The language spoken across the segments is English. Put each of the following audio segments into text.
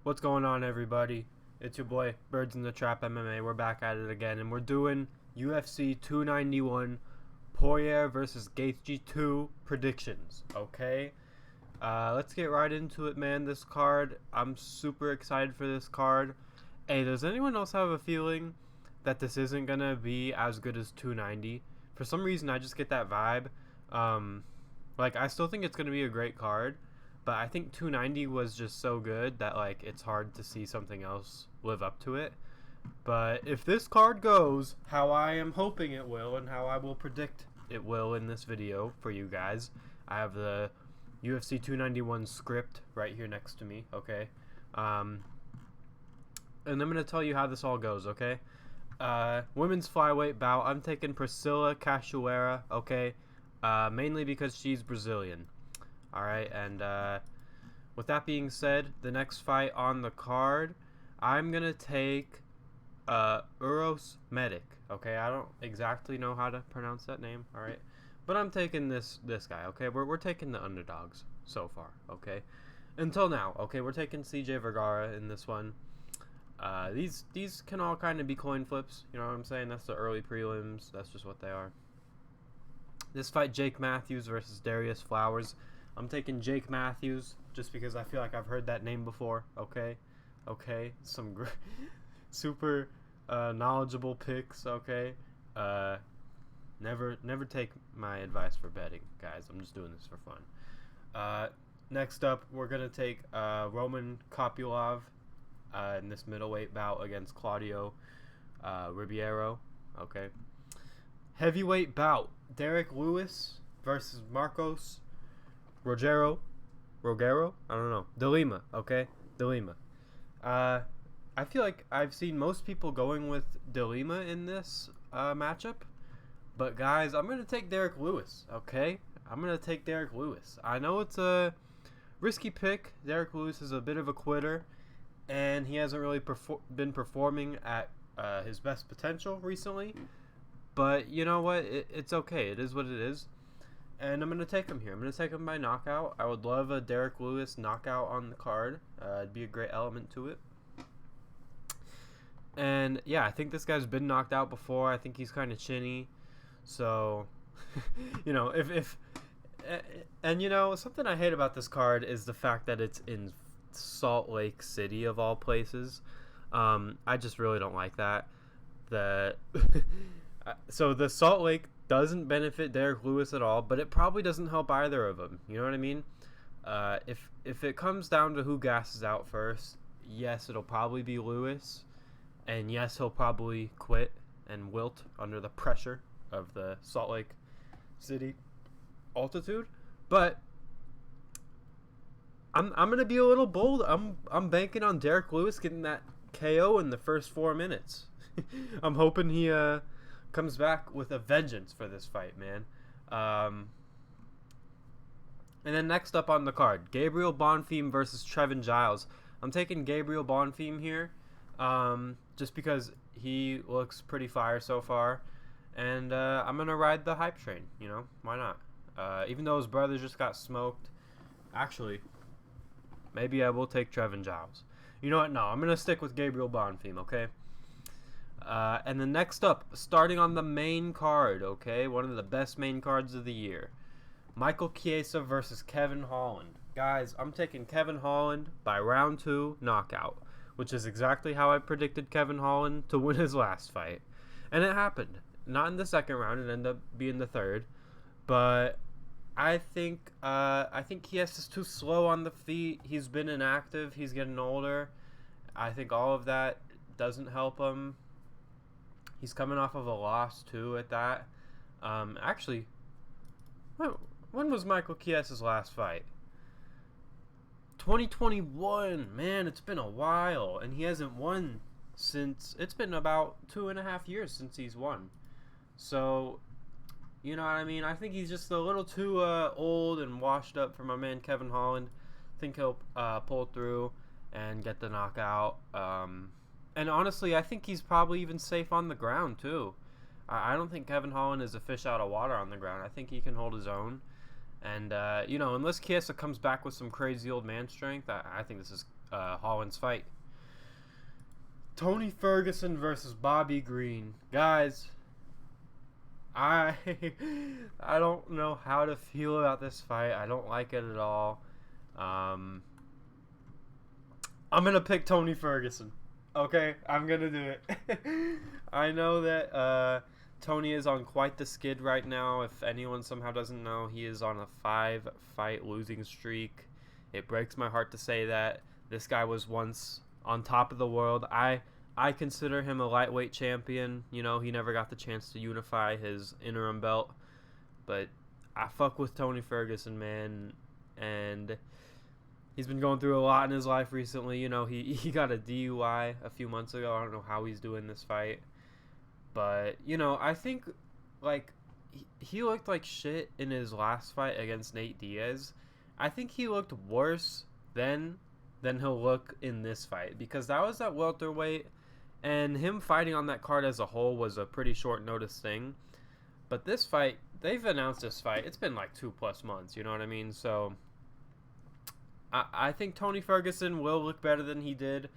What's going on, everybody? It's your boy Birds in the Trap MMA. We're back at it again, and we're doing UFC 291 Poirier versus Gaethje 2 predictions. Okay, let's get right into it, man. This card, I'm super excited for this card. Hey, does anyone else have a feeling that this isn't gonna be as good as 290? For some reason, I just get that vibe. I still think it's gonna be a great card. But I think 290 was just so good that, it's hard to see something else live up to it. But if this card goes how I am hoping it will and how I will predict it will in this video for you guys, I have the UFC 291 script right here next to me, okay? And I'm going to tell you how this all goes, okay? Women's flyweight bout, I'm taking Priscila Cachoeira, okay? Mainly because she's Brazilian. Alright, and with that being said, the next fight on the card, I'm going to take Uros Medic. Okay, I don't exactly know how to pronounce that name, alright? But I'm taking this guy, okay? We're taking the underdogs so far, okay? Until now, okay? We're taking CJ Vergara in this one. These can all kind of be coin flips, you know what I'm saying? That's the early prelims. That's just what they are. This fight, Jake Matthews versus Darius Flowers. I'm taking Jake Matthews just because I feel like I've heard that name before. Okay, some super knowledgeable picks. Okay, never take my advice for betting, guys. I'm just doing this for fun. Next up, we're gonna take Roman Kopylov in this middleweight bout against Claudio Ribeiro. Okay, heavyweight bout: Derek Lewis versus Marcos Rogero, I don't know. De Lima, okay? De Lima. I feel like I've seen most people going with De Lima in this matchup. But, guys, I'm going to take Derek Lewis, okay? I'm going to take Derek Lewis. I know it's a risky pick. Derek Lewis is a bit of a quitter. And he hasn't really been performing at his best potential recently. But, you know what? It's okay. It is what it is. And I'm going to take him here. I'm going to take him by knockout. I would love a Derek Lewis knockout on the card. It'd be a great element to it. And, yeah, I think this guy's been knocked out before. I think he's kind of chinny. So, you know, something I hate about this card is the fact that it's in Salt Lake City, of all places. I just really don't like that. So the Salt Lake doesn't benefit Derek Lewis at all, but it probably doesn't help either of them. You know what I mean? If it comes down to who gasses out first, yes, it'll probably be Lewis, and yes, he'll probably quit and wilt under the pressure of the Salt Lake City altitude. But I'm gonna be a little bold. I'm banking on Derek Lewis getting that KO in the first 4 minutes. I'm hoping he comes back with a vengeance for this fight, man. And then next up on the card, Gabriel Bonfim versus Trevin Giles. I'm taking Gabriel Bonfim here, just because he looks pretty fire so far, and I'm gonna ride the hype train. You know, why not? Even though his brother just got smoked, actually, maybe I will take Trevin Giles. You know what? No, I'm gonna stick with Gabriel Bonfim. Okay. And then next up, starting on the main card, okay, one of the best main cards of the year, Michael Chiesa versus Kevin Holland. Guys, I'm taking Kevin Holland by round 2 knockout, which is exactly how I predicted Kevin Holland to win his last fight. And it happened. Not in the second round, it ended up being the third. But I think Chiesa's too slow on the feet. He's been inactive. He's getting older. I think all of that doesn't help him. He's coming off of a loss, too, at that. Actually, when was Michael Chiesa's last fight? 2021. Man, it's been a while. And he hasn't won since... It's been about 2.5 years since he's won. So, you know what I mean? I think he's just a little too old and washed up for my man Kevin Holland. I think he'll pull through and get the knockout. And honestly, I think he's probably even safe on the ground, too. I don't think Kevin Holland is a fish out of water on the ground. I think he can hold his own. And, unless Chiesa comes back with some crazy old man strength, I think this is Holland's fight. Tony Ferguson versus Bobby Green. Guys, I I don't know how to feel about this fight. I don't like it at all. I'm gonna pick Tony Ferguson. Okay, I'm gonna do it. I know that Tony is on quite the skid right now. If anyone somehow doesn't know, he is on a 5-fight losing streak. It breaks my heart to say that. This guy was once on top of the world. I consider him a lightweight champion. You know, he never got the chance to unify his interim belt. But I fuck with Tony Ferguson, man. And he's been going through a lot in his life recently. You know, he got a DUI a few months ago. I don't know how he's doing this fight. But, you know, I think, like, he looked like shit in his last fight against Nate Diaz. I think he looked worse then than he'll look in this fight. Because that was at welterweight. And him fighting on that card as a whole was a pretty short notice thing. But this fight, they've announced this fight. It's been like 2+ months, you know what I mean? So I think Tony Ferguson will look better than he did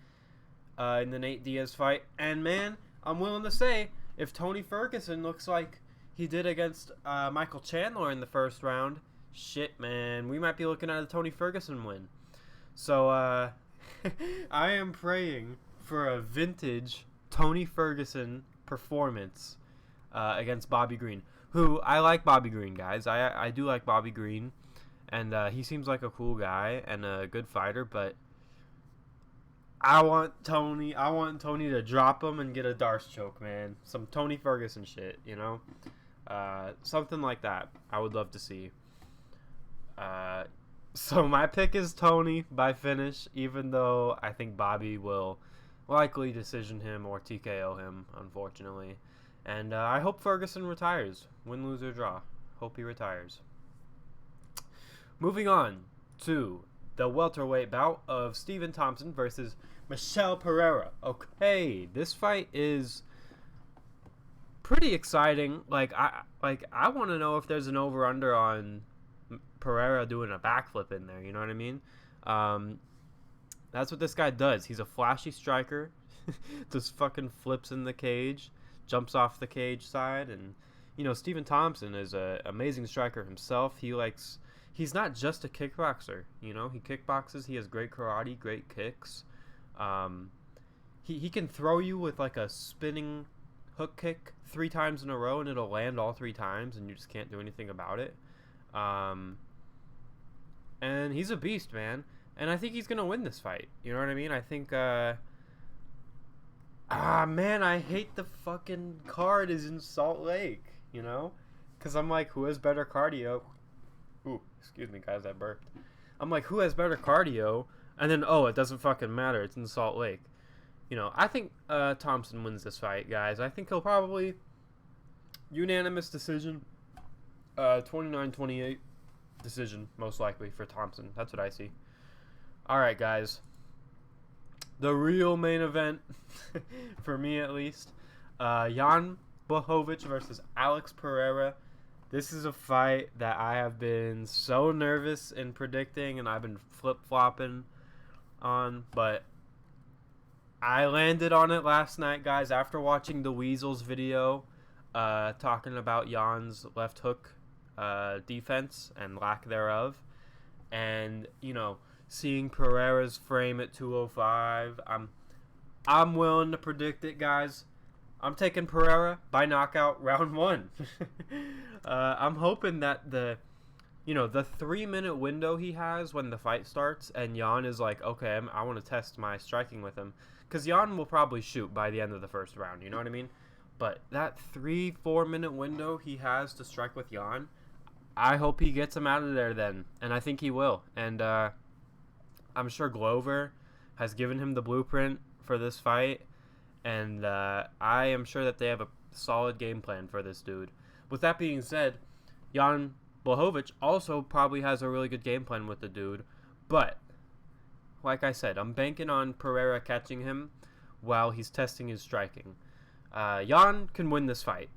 in the Nate Diaz fight. And man, I'm willing to say, if Tony Ferguson looks like he did against Michael Chandler in the first round, shit, man, we might be looking at a Tony Ferguson win. So I am praying for a vintage Tony Ferguson performance against Bobby Green, who I like Bobby Green, guys. I do like Bobby Green, and he seems like a cool guy and a good fighter, but I want Tony to drop him and get a Darce choke, man. Some Tony Ferguson shit, you know? Something like that I would love to see. So my pick is Tony by finish, even though I think Bobby will likely decision him or TKO him, unfortunately. And I hope Ferguson retires. Win, lose, or draw. Hope he retires. Moving on to the welterweight bout of Stephen Thompson versus Michel Pereira. Okay, this fight is pretty exciting. I want to know if there's an over-under on Pereira doing a backflip in there. You know what I mean? That's what this guy does. He's a flashy striker. Just fucking flips in the cage, jumps off the cage side, and you know Stephen Thompson is an amazing striker himself. He's not just a kickboxer. You know, he kickboxes. He has great karate, great kicks. He can throw you with like a spinning hook kick 3 times in a row, and it'll land all 3 times, and you just can't do anything about it. And he's a beast, man. And I think he's going to win this fight. You know what I mean? I think, man, I hate the fucking card is in Salt Lake, you know? Because I'm like, who has better cardio? Ooh, excuse me, guys, I burped. I'm like, who has better cardio? And then, it doesn't fucking matter. It's in Salt Lake. You know, I think Thompson wins this fight, guys. I think he'll probably unanimous decision, 29-28 decision, most likely, for Thompson. That's what I see. Alright, guys. The real main event, for me at least, Jan Bohovich versus Alex Pereira. This is a fight that I have been so nervous in predicting, and I've been flip-flopping on, but I landed on it last night, guys, after watching the Weasels video talking about Jan's left hook defense and lack thereof, and, you know, seeing Pereira's frame at 205. I'm willing to predict it, guys. I'm taking Pereira by knockout round 1. I'm hoping that the 3-minute window he has when the fight starts and Jan is like, okay, I want to test my striking with him. Because Jan will probably shoot by the end of the first round, you know what I mean? But that 3-4 minute window he has to strike with Jan, I hope he gets him out of there then. And I think he will. And I'm sure Glover has given him the blueprint for this fight, and I am sure that they have a solid game plan for this dude. With that being said, Jan Bohovich also probably has a really good game plan with the dude, but like I said, I'm banking on Pereira catching him while he's testing his striking. Jan can win this fight.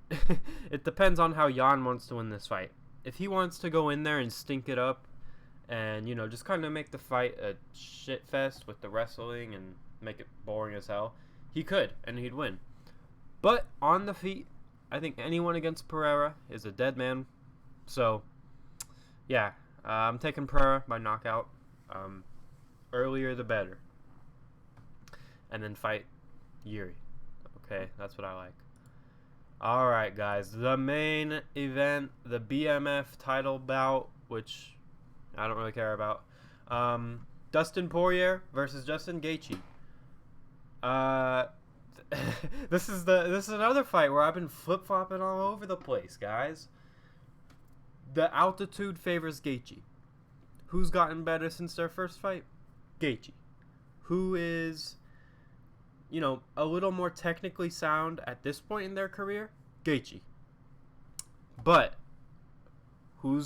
It depends on how Jan wants to win this fight. If he wants to go in there and stink it up and you know, just kind of make the fight a shit fest with the wrestling and make it boring as hell. He could, and he'd win. But on the feet, I think anyone against Pereira is a dead man. So, yeah, I'm taking Pereira by knockout. Earlier the better. And then fight Yuri. Okay, that's what I like. Alright, guys. The main event, the BMF title bout, which I don't really care about. Dustin Poirier versus Justin Gaethje. This is another fight where I've been flip-flopping all over the place, guys. The altitude favors Gaethje. Who's gotten better since their first fight? Gaethje. Who is, you know, a little more technically sound at this point in their career? Gaethje. But who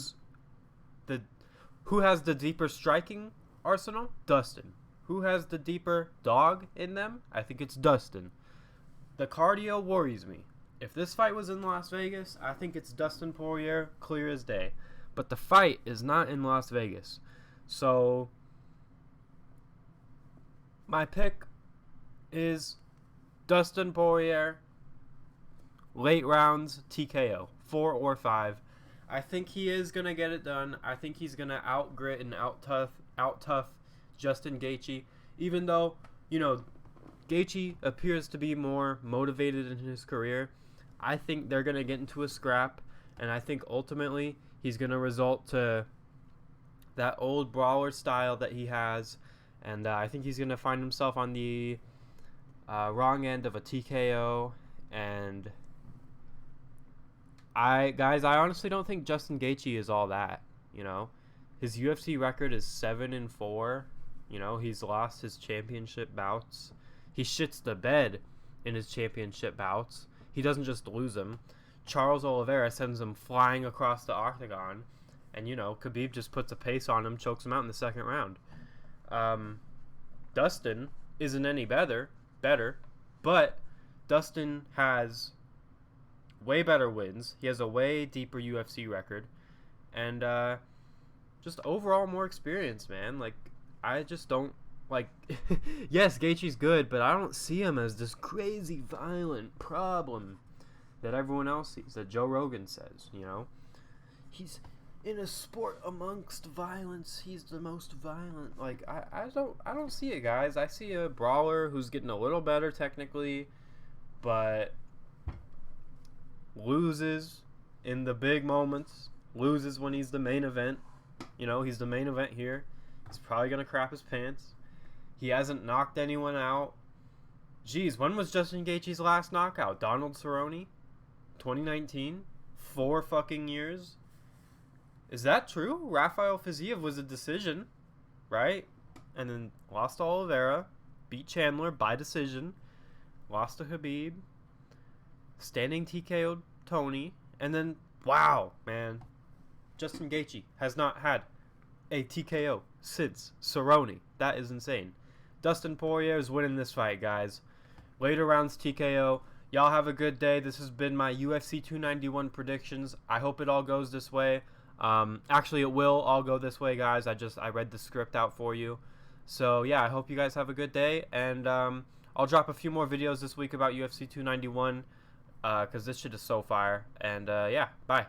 has the deeper striking arsenal? Dustin. Who has the deeper dog in them? I think it's Dustin. The cardio worries me. If this fight was in Las Vegas, I think it's Dustin Poirier, clear as day. But the fight is not in Las Vegas. So my pick is Dustin Poirier, late rounds, TKO, 4 or 5. I think he is going to get it done. I think he's going to out-grit and out-tough Justin Gaethje. Even though, you know, Gaethje appears to be more motivated in his career, I think they're going to get into a scrap. And I think ultimately he's going to result to that old brawler style that he has. And I think he's going to find himself on the wrong end of a TKO. And I honestly don't think Justin Gaethje is all that. You know, his UFC record is 7-4. You know, he's lost his championship bouts. He shits the bed in his championship bouts. He doesn't just lose them. Charles Oliveira sends him flying across the octagon. And, you know, Khabib just puts a pace on him, chokes him out in the second round. Dustin isn't any better, but Dustin has way better wins. He has a way deeper UFC record. And just overall more experience, man. Like, I just don't, like, yes, Gaethje's good, but I don't see him as this crazy violent problem that everyone else sees, that Joe Rogan says, you know. He's in a sport amongst violence, he's the most violent. Like, I don't see it, guys. I see a brawler who's getting a little better technically, but loses in the big moments, loses when he's the main event. You know, he's the main event here. He's probably going to crap his pants. He hasn't knocked anyone out. Jeez, when was Justin Gaethje's last knockout? Donald Cerrone? 2019? 4 fucking years? Is that true? Rafael Fiziev was a decision, right? And then lost to Oliveira, beat Chandler by decision, lost to Khabib, standing TKO'd Tony, and then, wow, man, Justin Gaethje has not had a TKO since Cerrone. That is insane. Dustin Poirier is winning this fight, guys. Later rounds TKO. Y'all have a good day. This has been my UFC 291 predictions. I hope it all goes this way. Actually, it will all go this way, guys. I read the script out for you. So, yeah, I hope you guys have a good day. And I'll drop a few more videos this week about UFC 291 because this shit is so fire. And, yeah, bye.